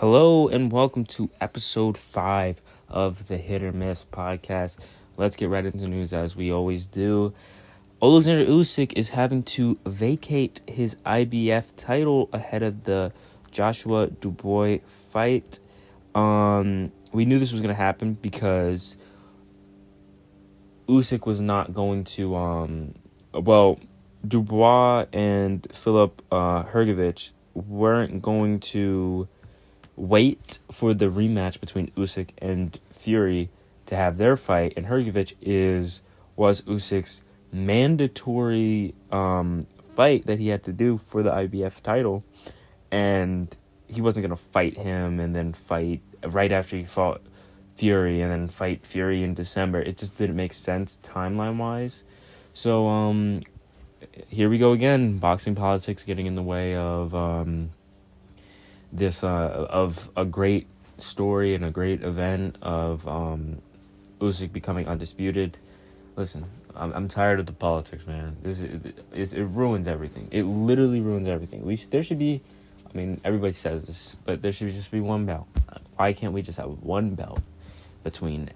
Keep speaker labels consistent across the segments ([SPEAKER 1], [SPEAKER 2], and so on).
[SPEAKER 1] Hello and welcome to episode 5 of the Hit or Miss podcast. Let's get right into news as we always do. Alexander Usyk is having to vacate his IBF title ahead of the Joshua Dubois fight. We knew this was going to happen because Usyk was not going to, Dubois and Filip Hrgović weren't going to wait for the rematch between Usyk and Fury to have their fight, and Hrgović was Usyk's mandatory fight that he had to do for the IBF title, and he wasn't going to fight him and then fight right after he fought Fury and then fight Fury in December. It just didn't make sense timeline-wise. So here we go again, boxing politics getting in the way of of a great story and a great event of Usyk becoming undisputed. Listen, I'm tired of the politics, man. It ruins everything. It literally ruins everything. There should be, I mean, everybody says this, but there should just be one belt. Why can't we just have one belt between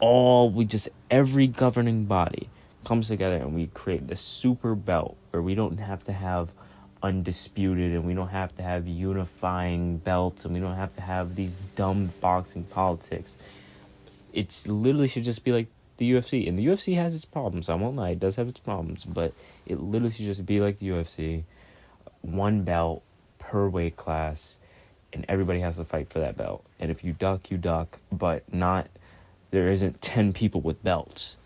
[SPEAKER 1] every governing body comes together and we create this super belt where we don't have to have undisputed and we don't have to have unifying belts and we don't have to have these dumb boxing politics. It literally should just be like the UFC, and the UFC has its problems. I won't lie, it does have its problems, but it literally should just be like the UFC, one belt per weight class, and everybody has to fight for that belt. And if you duck, you duck, but there isn't 10 people with belts.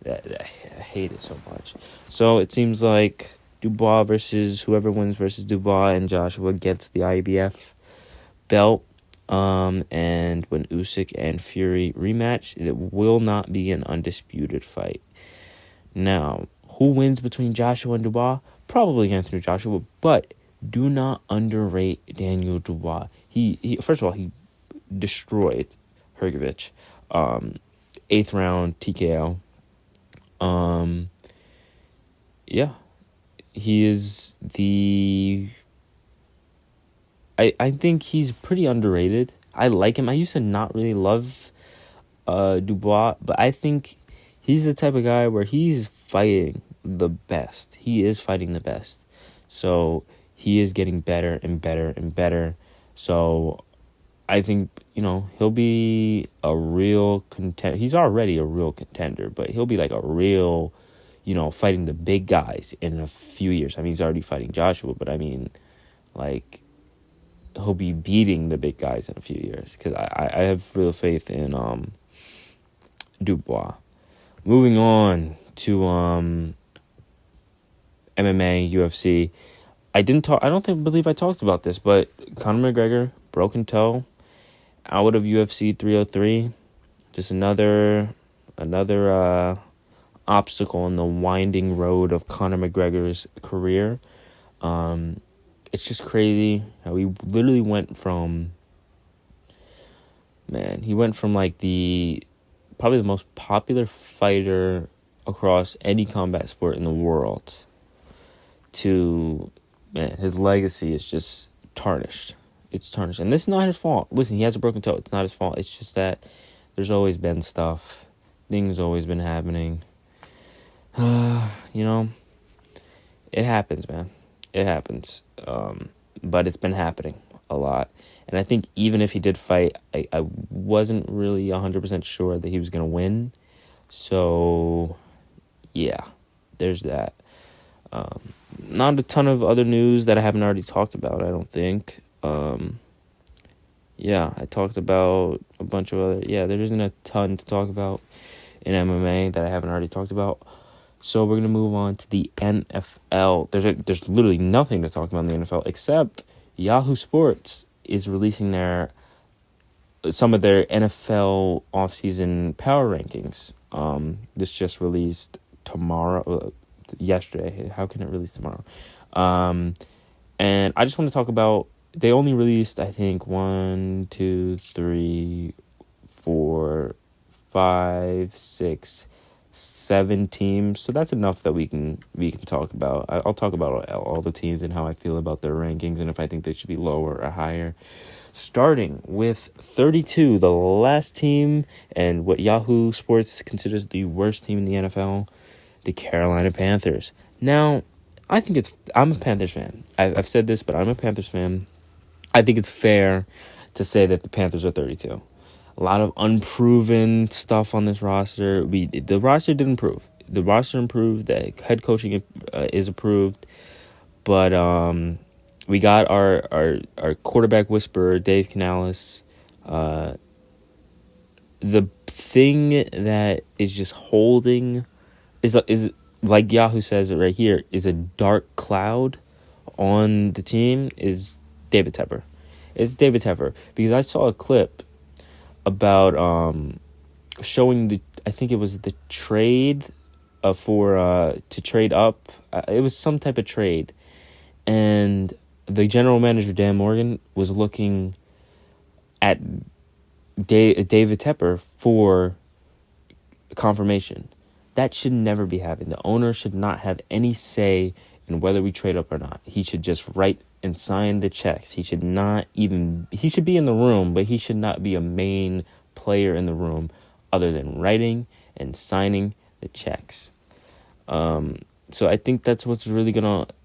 [SPEAKER 1] I hate it so much. So it seems like Dubois versus whoever wins versus Dubois and Joshua gets the IBF belt. And when Usyk and Fury rematch, it will not be an undisputed fight. Now, who wins between Joshua and Dubois? Probably Anthony Joshua, but do not underrate Daniel Dubois. He first of all, he destroyed Hrgović. 8th round TKO. Yeah. He is I think he's pretty underrated. I like him. I used to not really love Dubois, but I think he's the type of guy where he's fighting the best. He is fighting the best. So he is getting better and better and better. So I think, he'll be a real contender. He's already a real contender, but he'll be like a real, fighting the big guys in a few years. I mean, he's already fighting Joshua, but I mean, like, he'll be beating the big guys in a few years because I have real faith in Dubois. Moving on to MMA, UFC. I don't believe I talked about this, but Conor McGregor, broken toe, out of UFC 303. Just another obstacle in the winding road of Conor McGregor's career. It's just crazy how he literally went from like probably the most popular fighter across any combat sport in the world to, his legacy is just tarnished. It's tarnished. And this is not his fault. Listen, he has a broken toe. It's not his fault. It's just that there's always been stuff. Things always been happening. It happens, man. It happens. But it's been happening a lot. And I think even if he did fight, I wasn't really 100% sure that he was going to win. So, yeah, there's that. Not a ton of other news that I haven't already talked about, I don't think. I talked about a bunch of other... Yeah, there isn't a ton to talk about in MMA that I haven't already talked about. So we're going to move on to the NFL. There's literally nothing to talk about in the NFL except Yahoo Sports is releasing some of their NFL offseason power rankings. This just released yesterday. How can it release tomorrow? And I just want to talk about, they only released, I think, 1, 2, 3, 4, 5, 6, 7 teams. So that's enough that we can talk about. I'll talk about all the teams and how I feel about their rankings and if I think they should be lower or higher. Starting with 32, the last team, and what Yahoo Sports considers the worst team in the NFL, the Carolina Panthers. Now, I'm a Panthers fan. I've said this, but I'm a Panthers fan. I think it's fair to say that the Panthers are 32. A lot of unproven stuff on this roster. The roster didn't improve. The roster improved. The head coaching is approved. But we got our quarterback whisperer, Dave Canales. The thing that is just holding is like Yahoo says it right here, is a dark cloud on the team is David Tepper. It's David Tepper, because I saw a clip about showing I think it was the trade to trade up. It was some type of trade, and the general manager, Dan Morgan, was looking at David Tepper for confirmation. That should never be happening. The owner should not have any say in whether we trade up or not. He should just write and sign the checks. He should be in the room, but he should not be a main player in the room other than writing and signing the checks. So I think that's what's really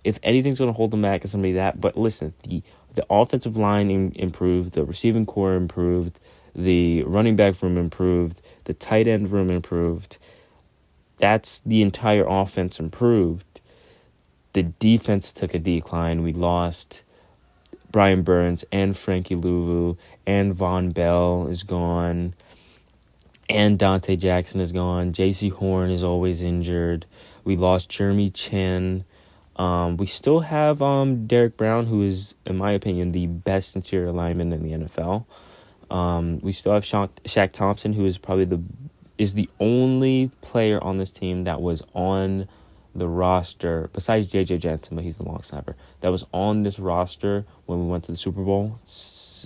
[SPEAKER 1] if anything's gonna hold them back, it's gonna be that. But listen, the offensive line improved, the receiving core improved, the running back room improved, the tight end room improved. That's the entire offense improved. The defense took a decline. We lost Brian Burns and Frankie Louvu, and Von Bell is gone, and Dante Jackson is gone. J.C. Horn is always injured. We lost Jeremy Chin. We still have Derek Brown, who is, in my opinion, the best interior lineman in the NFL. We still have Shaq Thompson, who is probably the only player on this team that was on the roster, besides J.J. Jensen, but he's the long snapper, that was on this roster when we went to the Super Bowl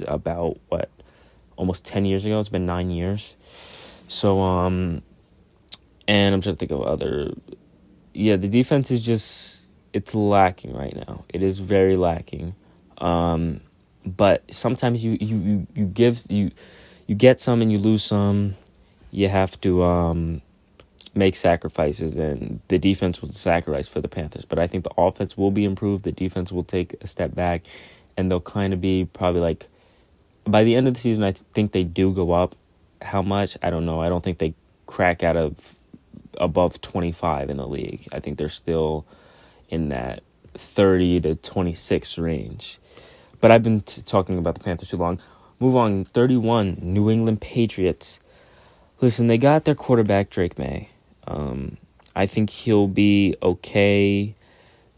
[SPEAKER 1] about, almost 10 years ago. It's been 9 years. So, and I'm trying to think of other... Yeah, the defense is just... It's lacking right now. It is very lacking. But sometimes you get some and you lose some. You have to make sacrifices, and the defense will sacrifice for the Panthers. But I think the offense will be improved. The defense will take a step back, and they'll kind of be probably like, by the end of the season, I think they do go up. How much? I don't know. I don't think they crack out of above 25 in the league. I think they're still in that 30 to 26 range. But I've been talking about the Panthers too long. Move on. 31, New England Patriots. Listen, they got their quarterback, Drake May. I think he'll be okay.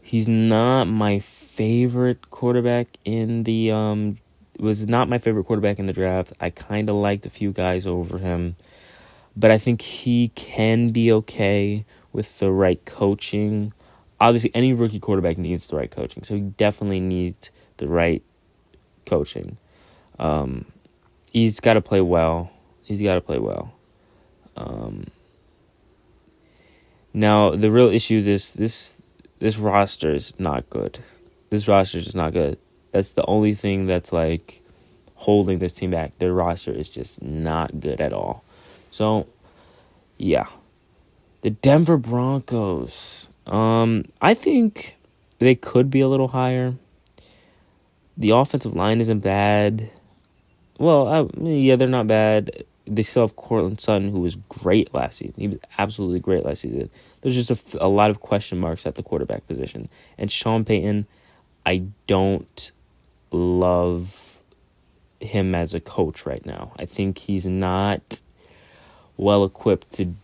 [SPEAKER 1] He's not my favorite quarterback in the was not my favorite quarterback in the draft. I kind of liked a few guys over him, but I think he can be okay with the right coaching. Obviously, any rookie quarterback needs the right coaching, so he definitely needs the right coaching. He's got to play well. Now, the real issue, this roster is not good. This roster is just not good. That's the only thing that's like holding this team back. Their roster is just not good at all. So, yeah. The Denver Broncos. I think they could be a little higher. The offensive line isn't bad. Well, they're not bad. They still have Cortland Sutton, who was great last season. He was absolutely great last season. There's just a lot of question marks at the quarterback position. And Sean Payton, I don't love him as a coach right now. I think he's not well equipped to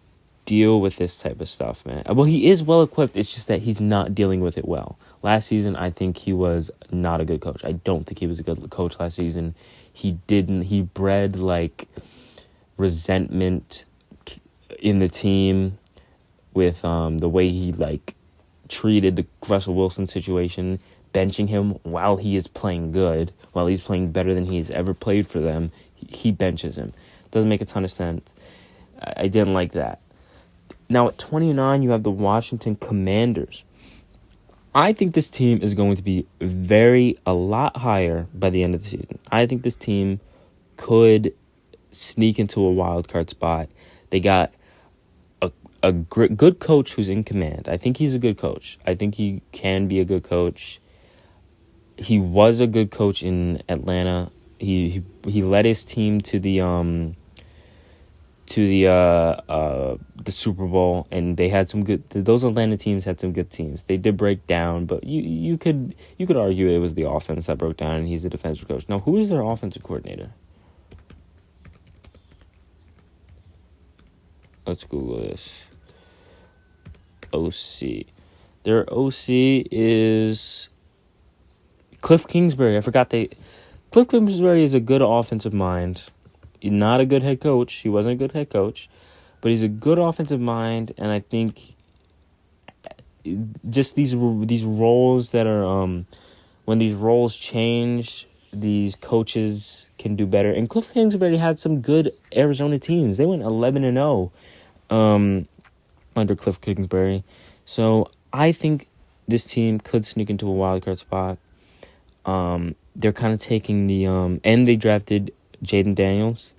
[SPEAKER 1] deal with this type of stuff, man. Well, he is well equipped. It's just that he's not dealing with it well. Last season, I think he was not a good coach. I don't think he was a good coach last season. He bred like resentment in the team with the way he like treated the Russell Wilson situation, benching him while he is playing good, while he's playing better than he's ever played for them. He benches him. Doesn't make a ton of sense. I didn't like that. Now at 29, you have the Washington Commanders. I think this team is going to be a lot higher by the end of the season. I think this team could sneak into a wild card spot. They got a good coach who's in command. I think he's a good coach. I think he can be a good coach. He was a good coach in Atlanta. He led his team to the Super Bowl, and they had some good. Those Atlanta teams had some good teams. They did break down, but you could argue it was the offense that broke down, and he's a defensive coach. Now, who is their offensive coordinator? Let's Google this. OC. Their OC is Cliff Kingsbury. I forgot Cliff Kingsbury is a good offensive mind. He's not a good head coach. He wasn't a good head coach, but he's a good offensive mind, and I think just these roles that are when these roles change, these coaches can do better. And Cliff Kingsbury had some good Arizona teams. They went 11-0 under Cliff Kingsbury. So I think this team could sneak into a wild card spot. They're kind of taking the and they drafted Jaden Daniels.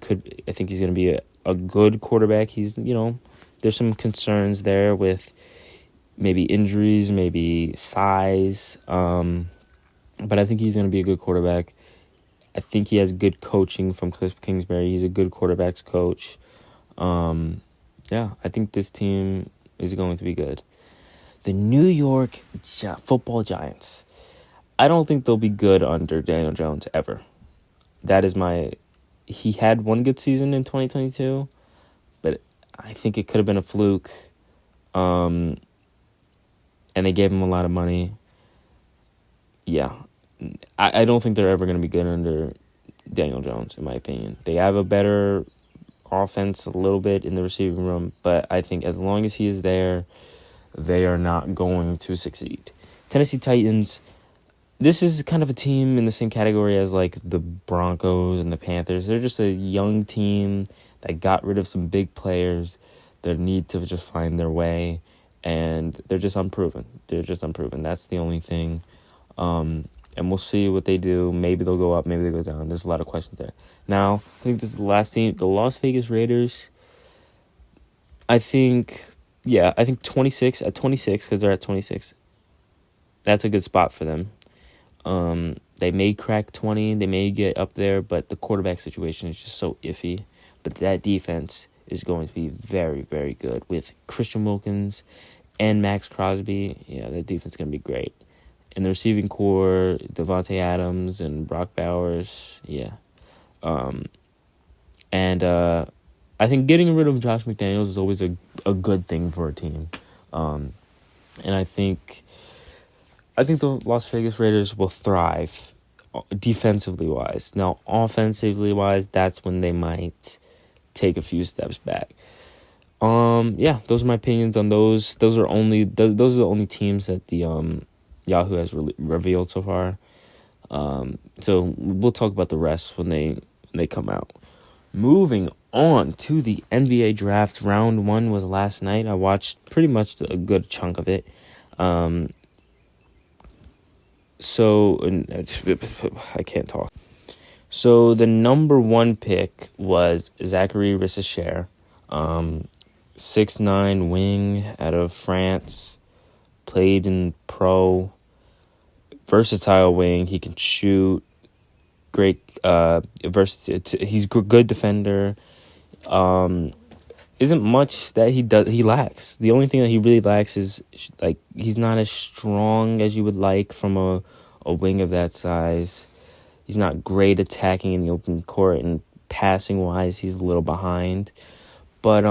[SPEAKER 1] I think he's going to be a good quarterback. He's, there's some concerns there with maybe injuries, maybe size. But I think he's going to be a good quarterback. I think he has good coaching from Cliff Kingsbury. He's a good quarterback's coach. I think this team is going to be good. The New York Football Giants. I don't think they'll be good under Daniel Jones ever. He had one good season in 2022, but I think it could have been a fluke. And they gave him a lot of money. Yeah. I don't think they're ever going to be good under Daniel Jones, in my opinion. They have a better offense a little bit in the receiving room, but I think as long as he is there, they are not going to succeed. Tennessee Titans, this is kind of a team in the same category as like the Broncos and the Panthers. They're just a young team that got rid of some big players that need to just find their way, and they're just unproven. That's the only thing. And we'll see what they do. Maybe they'll go up, maybe they go down. There's a lot of questions there. Now, I think this is the last team, the Las Vegas Raiders. I think 26, because they're at 26. That's a good spot for them. They may crack 20, they may get up there, but the quarterback situation is just so iffy. But that defense is going to be very, very good with Christian Wilkins and Max Crosby. Yeah, the defense is going to be great. In the receiving core, Devontae Adams and Brock Bowers, yeah. I think getting rid of Josh McDaniels is always a good thing for a team. And I think the Las Vegas Raiders will thrive defensively wise. Now, offensively wise, that's when they might take a few steps back. Those are my opinions on those. Those are the only teams that the Yahoo has revealed so far. So we'll talk about the rest when they come out. Moving on to the NBA draft. Round 1 was last night. I watched pretty much a good chunk of it. I can't talk. So the number 1 pick was Zachary Rissacher, 6'9" wing out of France, played in pro, versatile wing. He can shoot, great, he's a good defender. Isn't much that he lacks. The only thing that he really lacks is like he's not as strong as you would like from a wing of that size. He's not great attacking in the open court, and passing wise he's a little behind. But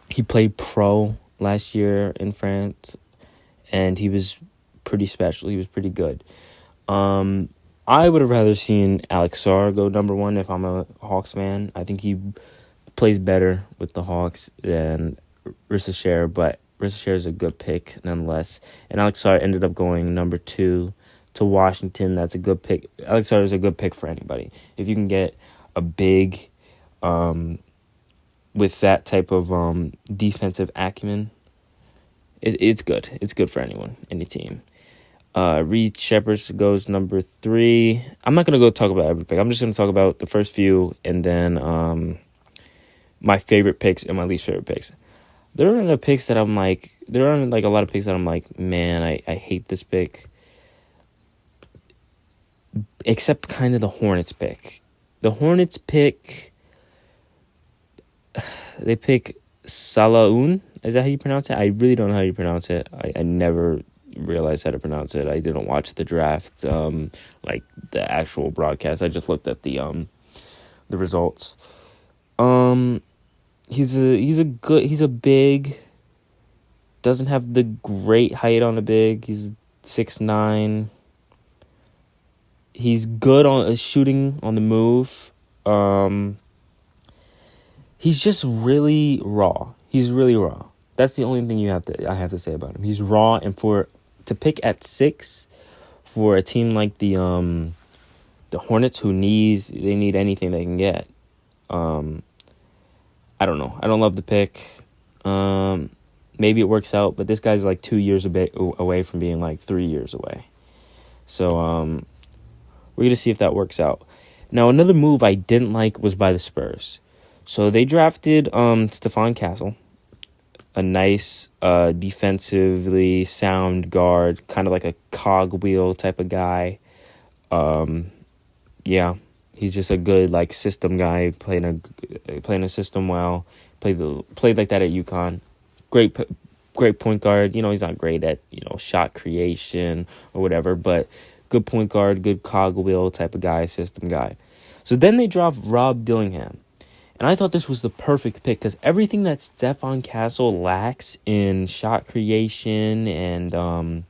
[SPEAKER 1] he played pro last year in France, and he was pretty special. He was pretty good. I would have rather seen Alex Sarr go number 1 if I'm a Hawks fan. I think he plays better with the Hawks than Rissacher, but Rissacher is a good pick nonetheless. And Alex Sarr ended up going number 2 to Washington. That's a good pick. Alex Sarr is a good pick for anybody. If you can get a big with that type of defensive acumen, It's good. It's good for anyone, any team. Reed Shepard goes number 3. I'm not going to go talk about every pick. I'm just going to talk about the first few and then my favorite picks and my least favorite picks. There aren't a picks that I'm like, there aren't like a lot of picks that I'm like, man, I hate this pick. Except kind of the Hornets pick. The Hornets pick, they pick Salaun. Is that how you pronounce it? I really don't know how you pronounce it. I never realized how to pronounce it. I didn't watch the draft, like the actual broadcast. I just looked at the results. He's a big. Doesn't have the great height on a big. He's 6'9". He's good on shooting on the move. He's just really raw. He's really raw. That's the only thing I have to say about him. He's raw, and to pick at 6 for a team like the Hornets who need anything they can get. I don't know. I don't love the pick. Maybe it works out, but this guy's like 2 years away from being like 3 years away. So we're going to see if that works out. Now, another move I didn't like was by the Spurs. So they drafted Stephon Castle, a nice defensively sound guard, kind of like a cogwheel type of guy. Yeah, he's just a good like system guy, playing a system well. Played like that at UConn. Great point guard. You know, he's not great at shot creation or whatever, but good point guard, good cogwheel type of guy, system guy. So then they draft Rob Dillingham. And I thought this was the perfect pick because everything that Stephon Castle lacks in shot creation and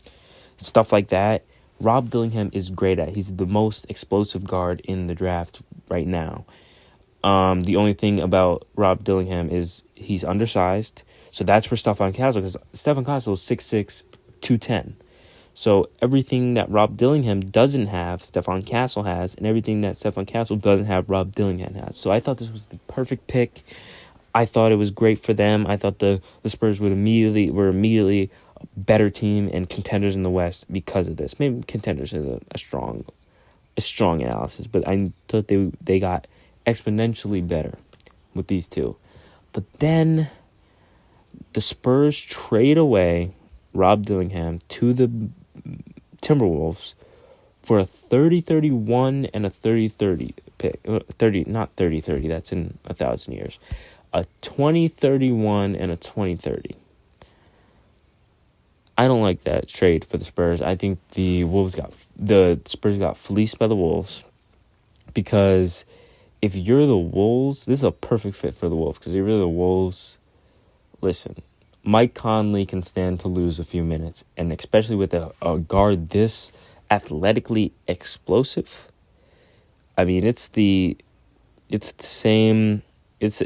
[SPEAKER 1] stuff like that, Rob Dillingham is great at. He's the most explosive guard in the draft right now. The only thing about Rob Dillingham is he's undersized. So that's for Stephon Castle because Stephon Castle is 6'6", 210. So everything that Rob Dillingham doesn't have, Stephon Castle has, and everything that Stephon Castle doesn't have, Rob Dillingham has. So I thought this was the perfect pick. I thought it was great for them. I thought the Spurs were immediately a better team and contenders in the West because of this. Maybe contenders is a strong analysis, but I thought they got exponentially better with these two. But then the Spurs trade away Rob Dillingham to the Timberwolves for a 30-31 and a 30-30 pick. 30, not 30-30, that's in 1,000 years. A 20-31 and a 20-30. I don't like that trade for the Spurs. I think the Spurs got fleeced by the Wolves because if you're the Wolves, this is a perfect fit for the Wolves because if you're the Wolves, listen, Mike Conley can stand to lose a few minutes, and especially with a guard this athletically explosive. I mean, it's the same. It's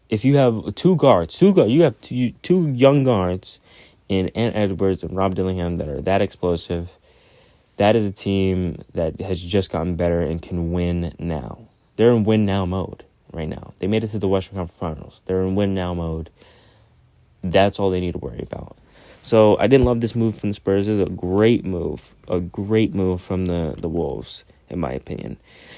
[SPEAKER 1] if you have you have two young guards in Ant Edwards and Rob Dillingham that are that explosive. That is a team that has just gotten better and can win now. They're in win now mode right now. They made it to the Western Conference Finals. They're in win now mode. That's all they need to worry about. So I didn't love this move from the Spurs. It's a great move from the Wolves, in my opinion.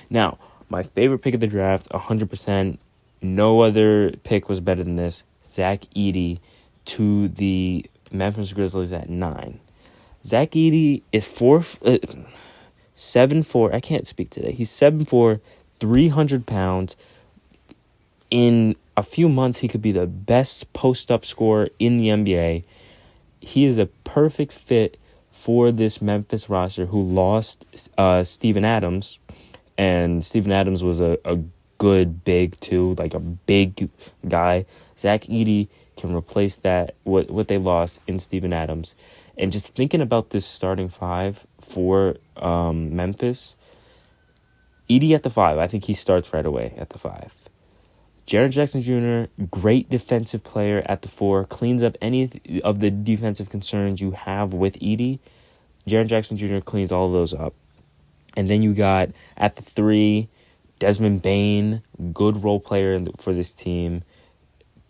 [SPEAKER 1] Now, my favorite pick of the draft, 100%, no other pick was better than this. Zach Edey to the Memphis Grizzlies at 9. Zach Edey is 7'4". I can't speak today. He's 7'4", 300 pounds. In a few months, he could be the best post-up scorer in the NBA. He is a perfect fit for this Memphis roster who lost Steven Adams. And Steven Adams was a good big, too, like a big guy. Zach Edey can replace that, what they lost in Steven Adams. And just thinking about this starting five for Memphis, Edey at the 5, I think he starts right away at the 5. Jaren Jackson Jr., great defensive player at the 4, cleans up any of the defensive concerns you have with Edey. Jaren Jackson Jr. cleans all of those up. And then you got at the 3, Desmond Bane, good role player for this team.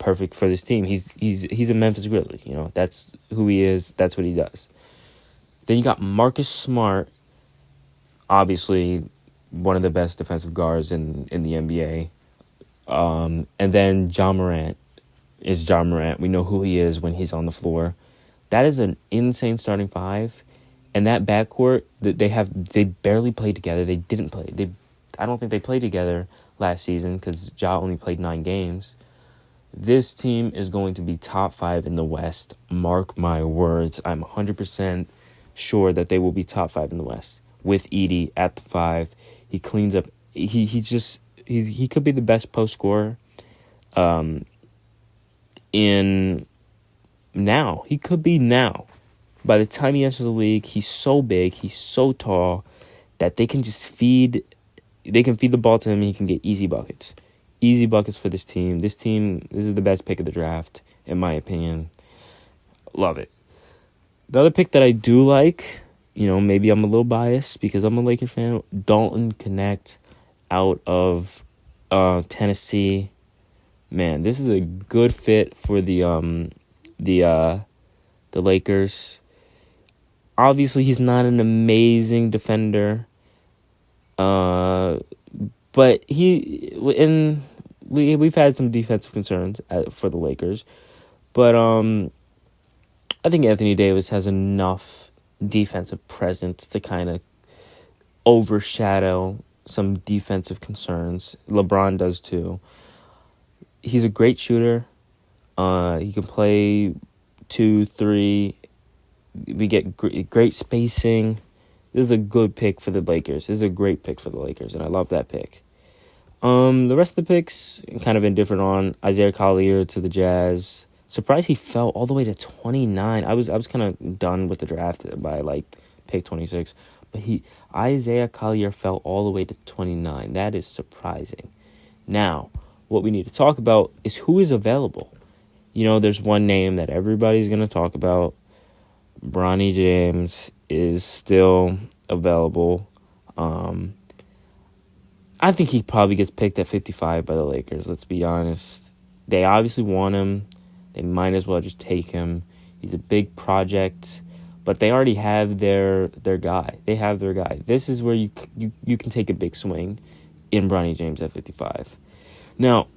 [SPEAKER 1] perfect for this team. He's a Memphis Grizzly. You know, that's who he is. That's what he does. Then you got Marcus Smart, obviously one of the best defensive guards in the NBA. And then Ja Morant is Ja Morant. We know who he is when he's on the floor. That is an insane starting five. And that backcourt, they barely played together. They didn't play. I don't think they played together last season because Ja only played 9 games. This team is going to be top 5 in the West. Mark my words. I'm 100% sure that they will be top 5 in the West with Edey at the 5. He cleans up. He could be the best post scorer. In now, he could be now. By the time he enters the league, he's so big, he's so tall that they can feed the ball to him and he can get easy buckets. Easy buckets for this team. This is the best pick of the draft, in my opinion. Love it. The other pick that I do like, maybe I'm a little biased because I'm a Lakers fan, Dalton Connect out of Tennessee. Man, this is a good fit for the Lakers. Obviously, he's not an amazing defender, but we've had some defensive concerns for the Lakers, but I think Anthony Davis has enough defensive presence to kind of overshadow some defensive concerns. LeBron does too. He's a great shooter. He can play 2, 3. We get great spacing. This is a good pick for the Lakers. This is a great pick for the Lakers, and I love that pick. The rest of the picks, kind of indifferent on. Isaiah Collier to the Jazz. Surprised he fell all the way to 29. I was kind of done with the draft by pick 26. But Isaiah Collier fell all the way to 29. That is surprising. Now, what we need to talk about is who is available. There's one name that everybody's going to talk about. Bronny James is still available. I think he probably gets picked at 55 by the Lakers, let's be honest. They obviously want him. They might as well just take him. He's a big project, but they already have their guy. They have their guy. This is where you can take a big swing in Bronny James at 55. Now,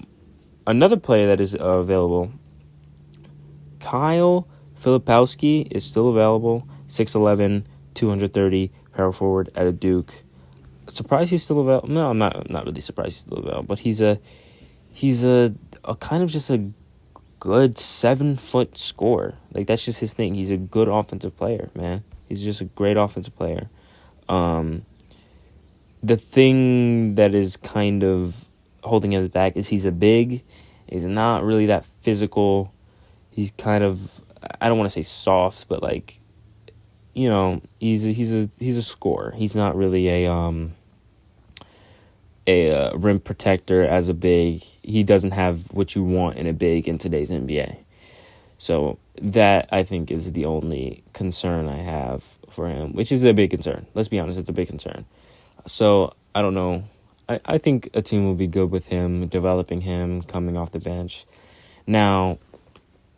[SPEAKER 1] another player that is available, Kyle Filipowski is still available. 6'11", 230, power forward at a Duke. Surprised he's still available. No, I'm not really surprised he's still available. But he's a kind of just a good 7-foot scorer. That's just his thing. He's a good offensive player, man. He's just a great offensive player. The thing that is kind of holding him back is he's a big. He's not really that physical. He's kind of, I don't want to say soft, but he's a scorer. He's not really a rim protector as a big. He doesn't have what you want in a big in today's NBA. So that, I think, is the only concern I have for him, which is a big concern. Let's be honest, it's a big concern. So I don't know. I think a team will be good with him, developing him, coming off the bench. Now,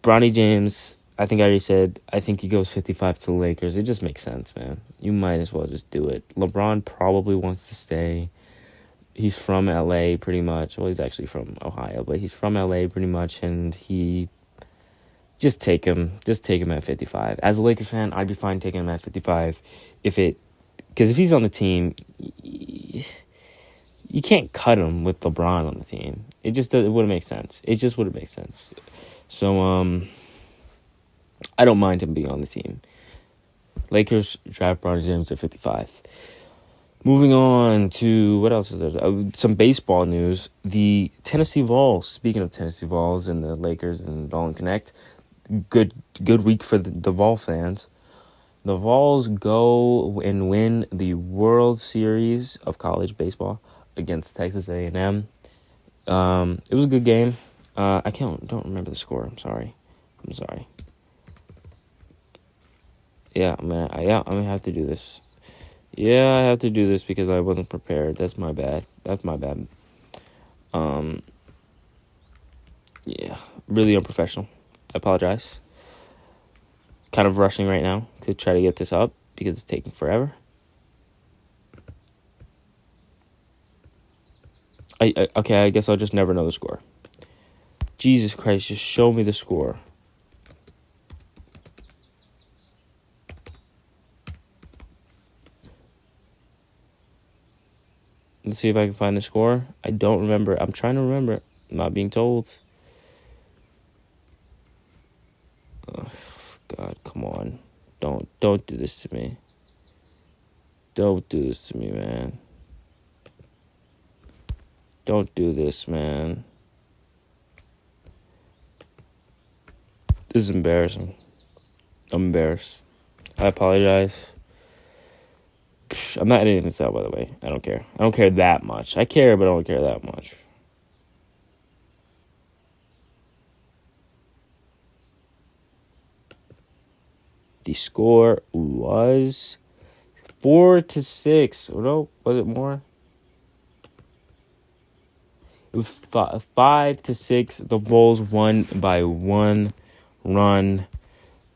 [SPEAKER 1] Bronny James, I think I already said, I think he goes 55 to the Lakers. It just makes sense, man. You might as well just do it. LeBron probably wants to stay. He's from LA pretty much. Well, he's actually from Ohio, but he's from LA pretty much, and he just take him at 55. As a Lakers fan, I'd be fine taking him at 55 because if he's on the team, you can't cut him with LeBron on the team. It wouldn't make sense. It just wouldn't make sense. So, I don't mind him being on the team. Lakers draft Bronny James at 55. Moving on to, what else is there? Some baseball news. The Tennessee Vols, speaking of Tennessee Vols and the Lakers and Dalton Connect, good week for the Vol fans. The Vols go and win the World Series of college baseball against Texas A&M. It was a good game. I don't remember the score. I'm sorry. Yeah, I'm gonna have to do this. Yeah, I have to do this because I wasn't prepared. That's my bad. Yeah, really unprofessional. I apologize. Kind of rushing right now. Could try to get this up because it's taking forever. Okay, I guess I'll just never know the score. Jesus Christ, just show me the score. Let's see if I can find the score. I don't remember. I'm trying to remember. I'm not being told. Oh, God, come on. Don't do this to me. Don't do this to me, man. Don't do this, man. This is embarrassing. I'm embarrassed. I apologize. I'm not editing this out, by the way. I don't care. I don't care that much. I care, but I don't care that much. The score was 4-6. Oh, no, was it more? It was 5-6. The Bulls won by 1 run.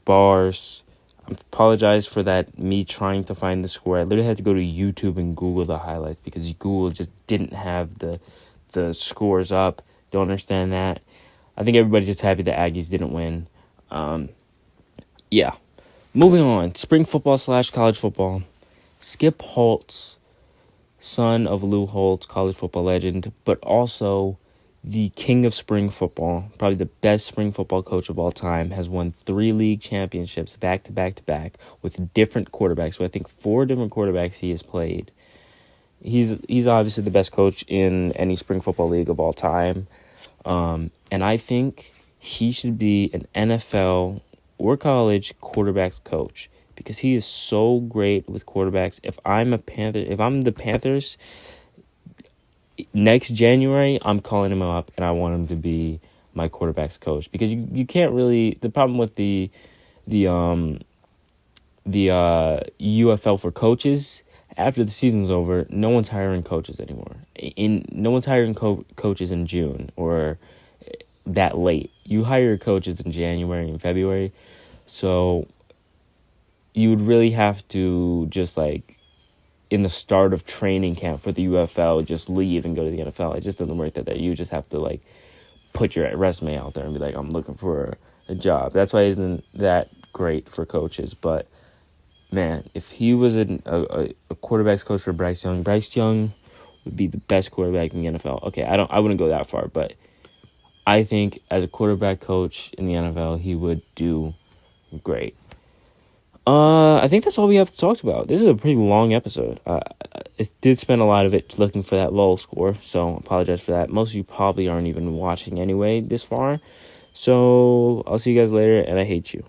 [SPEAKER 1] Bars. I apologize for that, me trying to find the score. I literally had to go to YouTube and Google the highlights because Google just didn't have the scores up. Don't understand that. I think everybody's just happy the Aggies didn't win. Yeah. Moving on. Spring football / college football. Skip Holtz, son of Lou Holtz, college football legend, but also the king of spring football, probably the best spring football coach of all time, has won 3 league championships back to back to back with different quarterbacks. So I think 4 different quarterbacks he has played. He's obviously the best coach in any spring football league of all time. And I think he should be an NFL or college quarterbacks coach because he is so great with quarterbacks. If I'm the Panthers, next January, I'm calling him up and I want him to be my quarterbacks coach because you can't really. The problem with the UFL for coaches, after the season's over, no one's hiring coaches anymore. No one's hiring coaches in June or that late. You hire coaches in January and February, so you would really have to just like in the start of training camp for the UFL, just leave and go to the NFL. It just doesn't work that way. You just have to like put your resume out there and be like, I'm looking for a job. That's why it isn't that great for coaches. But man, if he was a quarterback's coach for Bryce Young would be the best quarterback in the NFL. Okay, I wouldn't go that far, but I think as a quarterback coach in the NFL, he would do great. I think that's all we have to talk about. This is a pretty long episode. It did spend a lot of it looking for that low score, so I apologize for that. Most of you probably aren't even watching anyway this far. So I'll see you guys later, and I hate you.